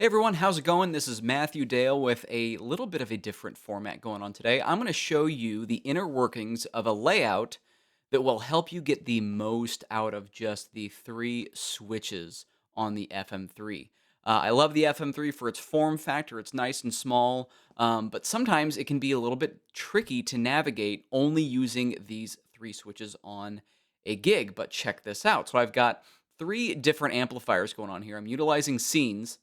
Hey everyone, how's it going? This is Matthew Dale with a little bit of a different format going on today. I'm going to show you the inner workings of a layout that will help you get the most out of just the three switches on the FM3. I love the FM3 for its form factor. It's nice and small, but sometimes it can be a little bit tricky to navigate only using these three switches on a gig. But check this out. So I've got three different amplifiers going on here. I'm utilizing scenes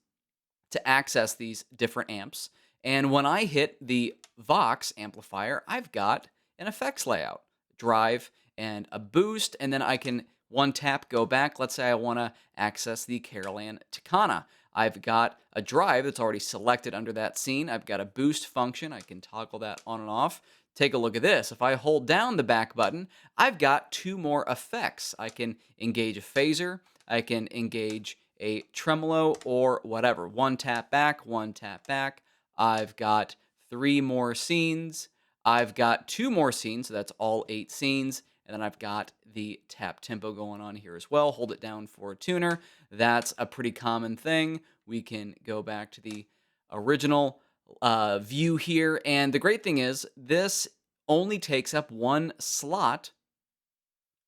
to access these different amps. And when I hit the Vox amplifier, I've got an effects layout, drive, and a boost, and then I can one tap go back. Let's say I want to access the Carolan Takana. I've got a drive that's already selected under that scene. I've got a boost function. I can toggle that on and off. Take a look at this. If I hold down the back button, I've got two more effects. I can engage a phaser. I can engage a tremolo or whatever. One tap back, one tap back. I've got three more scenes. I've got two more scenes, so that's all 8 scenes. And then I've got the tap tempo going on here as well. Hold it down for a tuner. That's a pretty common thing. We can go back to the original view here. And the great thing is this only takes up one slot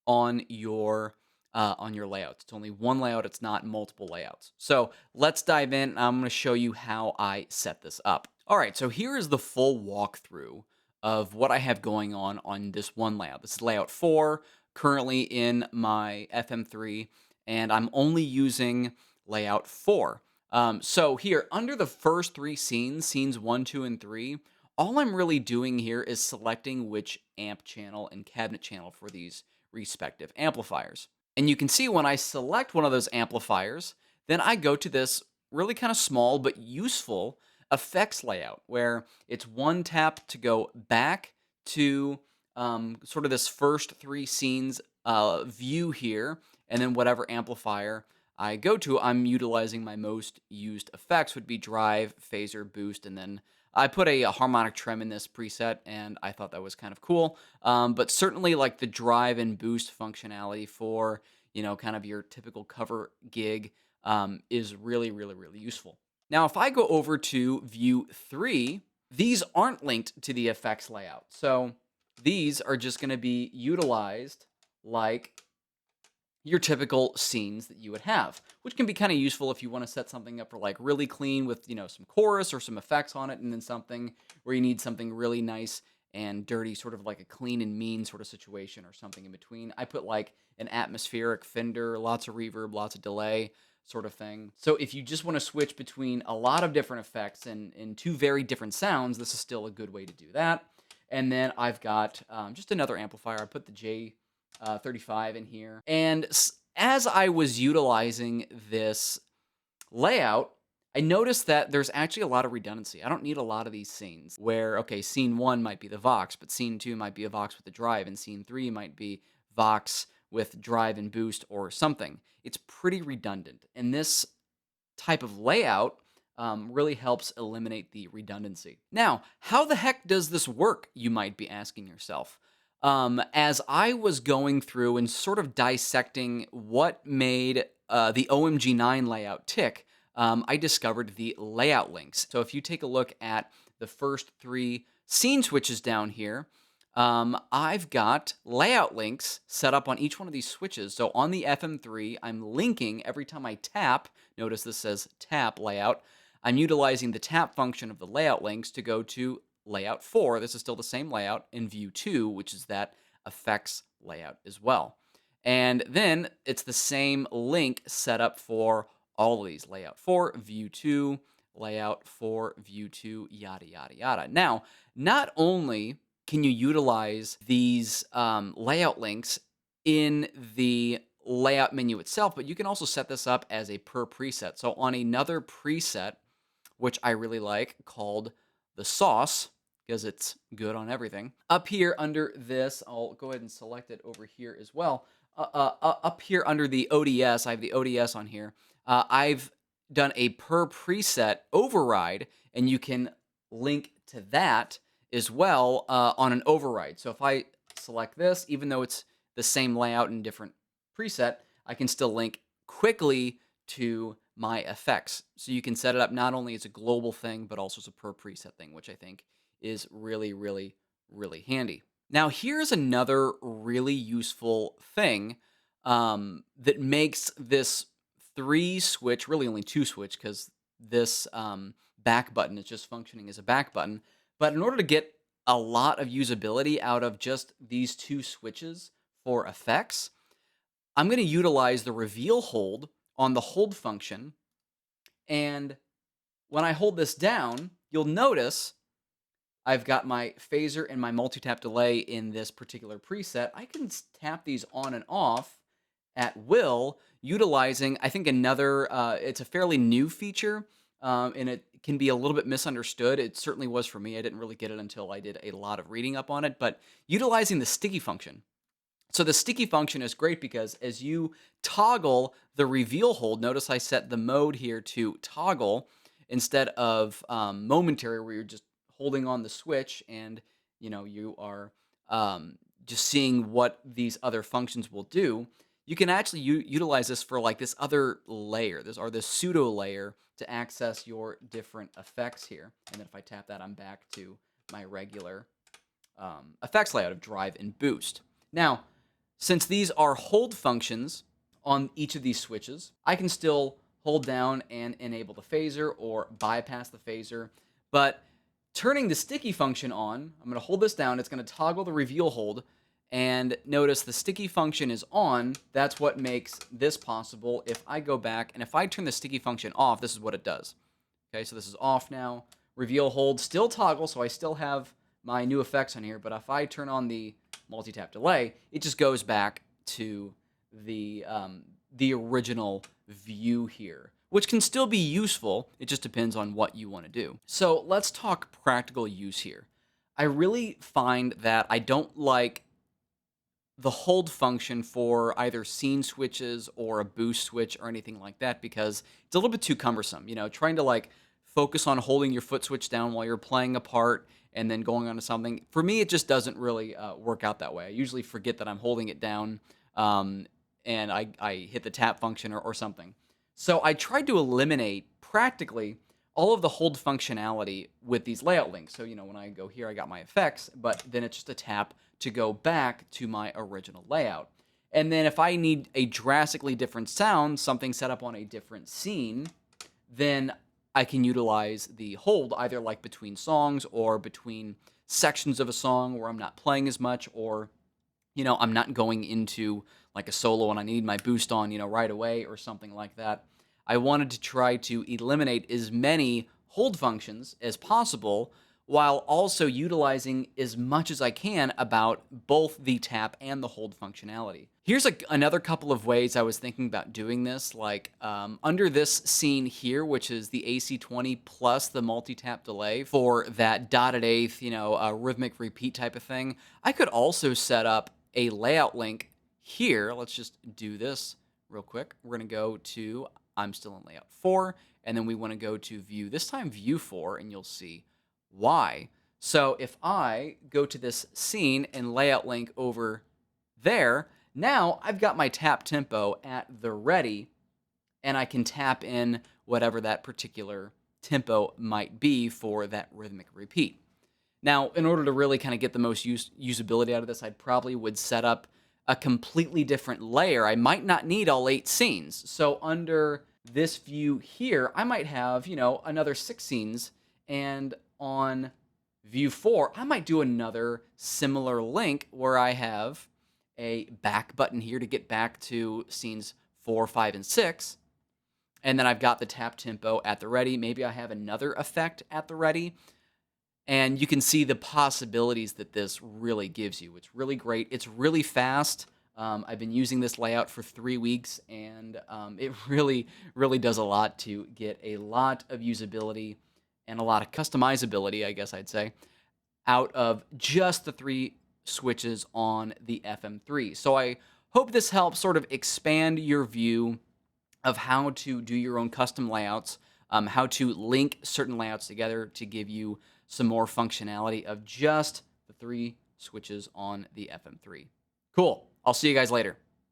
on your layouts. It's only one layout. It's not multiple layouts. So let's dive in. I'm going to show you how I set this up. All right. So here is the full walkthrough of what I have going on this one layout. This is layout 4, currently in my FM3, and I'm only using layout 4. So here, under the first 3 scenes, scenes 1, 2, and 3, all I'm really doing here is selecting which amp channel and cabinet channel for these respective amplifiers. And you can see when I select one of those amplifiers, then I go to this really kind of small but useful effects layout where it's one tap to go back to sort of this first 3 scenes view here, and then whatever amplifier I go to, I'm utilizing my most used effects would be drive, phaser, boost, and then I put a harmonic trem in this preset, and I thought that was kind of cool. But certainly, like the drive and boost functionality for kind of your typical cover gig is really, really, really useful. Now, if I go over to view 3, these aren't linked to the effects layout, so these are just going to be utilized like your typical scenes that you would have, which can be kind of useful if you want to set something up for like really clean with, some chorus or some effects on it, and then something where you need something really nice and dirty, sort of like a clean and mean sort of situation or something in between. I put like an atmospheric fender, lots of reverb, lots of delay sort of thing. So if you just want to switch between a lot of different effects and two very different sounds, this is still a good way to do that. And then I've got just another amplifier. I put the J 35 in here. And as I was utilizing this layout, I noticed that there's actually a lot of redundancy. I don't need a lot of these scenes where, okay, scene 1 might be the Vox, but scene 2 might be a Vox with the drive, and scene 3 might be Vox with drive and boost or something. It's pretty redundant. And this type of layout really helps eliminate the redundancy. Now, how the heck does this work, you might be asking yourself? As I was going through and sort of dissecting what made the OMG9 layout tick, I discovered the layout links. So if you take a look at the first 3 scene switches down here, I've got layout links set up on each one of these switches. So on the FM3, I'm linking every time I tap. Notice this says tap layout. I'm utilizing the tap function of the layout links to go to layout 4. This is still the same layout in view 2, which is that effects layout as well. And then it's the same link set up for all of these. Layout 4, view 2, layout 4, view 2, yada, yada, yada. Now, not only can you utilize these layout links in the layout menu itself, but you can also set this up as a per preset. So on another preset, which I really like, called the sauce, because it's good on everything. Up here under this, I'll go ahead and select it over here as well. Up here under the ODS, I have the ODS on here. I've done a per preset override, and you can link to that as well on an override. So if I select this, even though it's the same layout and different preset, I can still link quickly to my effects. So you can set it up not only as a global thing, but also as a per preset thing, which I think is really, really, really handy. Now, here's another really useful thing that makes this 3 switch, really only 2 switch, because this back button is just functioning as a back button. But in order to get a lot of usability out of just these 2 switches for effects, I'm going to utilize the reveal hold on the hold function. And when I hold this down, you'll notice I've got my phaser and my multi-tap delay in this particular preset. I can tap these on and off at will, utilizing, I think, another, it's a fairly new feature, and it can be a little bit misunderstood. It certainly was for me. I didn't really get it until I did a lot of reading up on it, but utilizing the sticky function. So the sticky function is great because as you toggle the reveal hold, notice I set the mode here to toggle instead of momentary, where you're just holding on the switch and you are just seeing what these other functions will do. You can actually utilize this for like this other layer, this pseudo layer to access your different effects here. And then if I tap that, I'm back to my regular effects layout of drive and boost. Now, since these are hold functions on each of these switches, I can still hold down and enable the phaser or bypass the phaser. But turning the sticky function on, I'm going to hold this down. It's going to toggle the reveal hold. And notice the sticky function is on. That's what makes this possible. If I go back and if I turn the sticky function off, this is what it does. Okay, so this is off now. Reveal hold still toggle, so I still have my new effects on here. But if I turn on the multi-tap delay, it just goes back to the original view here, which can still be useful. It just depends on what you want to do. So let's talk practical use here. I really find that I don't like the hold function for either scene switches or a boost switch or anything like that because it's a little bit too cumbersome. Trying to like focus on holding your foot switch down while you're playing a part and then going on to something. For me, it just doesn't really work out that way. I usually forget that I'm holding it down and I hit the tap function or something. So I tried to eliminate practically all of the hold functionality with these layout links. So, when I go here, I got my effects, but then it's just a tap to go back to my original layout. And then if I need a drastically different sound, something set up on a different scene, then I can utilize the hold either like between songs or between sections of a song where I'm not playing as much or, I'm not going into like a solo and I need my boost on, right away or something like that. I wanted to try to eliminate as many hold functions as possible while also utilizing as much as I can about both the tap and the hold functionality. Here's another couple of ways I was thinking about doing this, like under this scene here, which is the AC20 plus the multi-tap delay for that dotted eighth, rhythmic repeat type of thing. I could also set up a layout link here. Let's just do this real quick. We're going to go to, I'm still in layout 4, and then we want to go to view, this time view 4, and you'll see why. So if I go to this scene and layout link over there, now I've got my tap tempo at the ready, and I can tap in whatever that particular tempo might be for that rhythmic repeat. Now, in order to really kind of get the most usability out of this, I probably would set up a completely different layer. I might not need all 8 scenes. So under this view here, I might have, another 6 scenes, and on view 4, I might do another similar link where I have a back button here to get back to scenes 4, 5, and 6. And then I've got the tap tempo at the ready. Maybe I have another effect at the ready. And you can see the possibilities that this really gives you. It's really great. It's really fast. I've been using this layout for 3 weeks, and it really, really does a lot to get a lot of usability and a lot of customizability, I guess I'd say, out of just the 3 switches on the FM3. So I hope this helps sort of expand your view of how to do your own custom layouts, how to link certain layouts together to give you some more functionality of just the 3 switches on the FM3. Cool. I'll see you guys later.